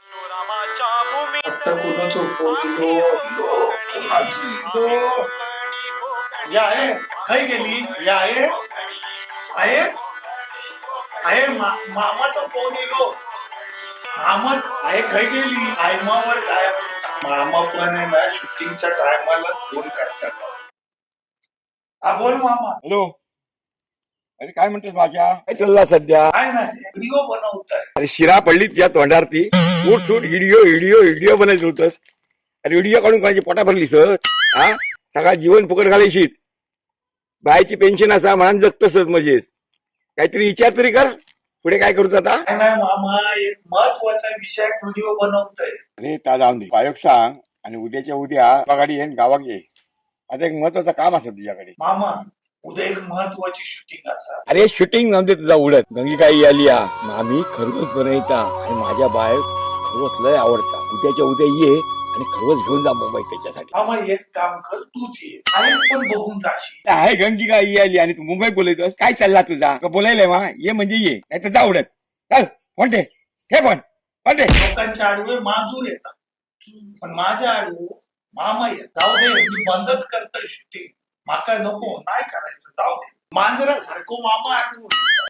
आता कोणाचा फोन या आहे काही गेली या आहे आहे मामाचा फोन येलो मामा आहे काही गेली आयमावर काय मामा पण आहे ना शूटिंगच्या टायमाला फोन करतात. हा बोल मामा. हॅलो. अरे काय म्हणतेस माझ्या काय चालला सध्या? काय नाही व्हिडिओ बनवताय. अरे शिरा पडलीच या तोंडावरती. उठ सूट व्हिडिओ व्हिडिओ व्हिडिओ बनायचं होतस. अरे व्हिडिओ काढून कोणाची पोटा भरली सर? हा सगळा जीवन फुकट घालायची. बायची पेन्शन असा म्हणून जगतसच मजेत. काहीतरी विचार तरी कर पुढे काय करूच आता. नाही मामा एक महत्वाचा विषय व्हिडिओ बनवतोय. अरे ता जाऊन दे पायोग सांग आणि उद्याच्या उद्या गाडी येईन गावात ये. आता एक महत्वाचं काम असत तुझ्याकडे. मामा उद्या एक महत्वाची शूटिंग असा. अरे शूटिंग नव्हते तुझा उडत गंगी काही आली आम्ही खरवस बनायचा आणि माझ्या बाय खरवस लय आवडता. उद्याच्या उद्या ये आणि खरवस घेऊन जा मुंबई त्याच्यासाठी. मामा एक काम कर तूच ये आई पण बघून जाशील. आहे गंगी काही आली आणि तू मुंबई बोलायतोस काय चालला तुझा का बोलायलाय मा ये म्हणजे ये नाही तर जा उडत. चल म्हणते हे पण म्हणते लोकांच्या आडवे मांजूर येतात पण माझ्या आडवं मामा येत. जाऊ दे मी बंदच करतोय शूटिंग. माका नको नाही करायचं जाऊ दे. मांजरासारखं मामा आडवं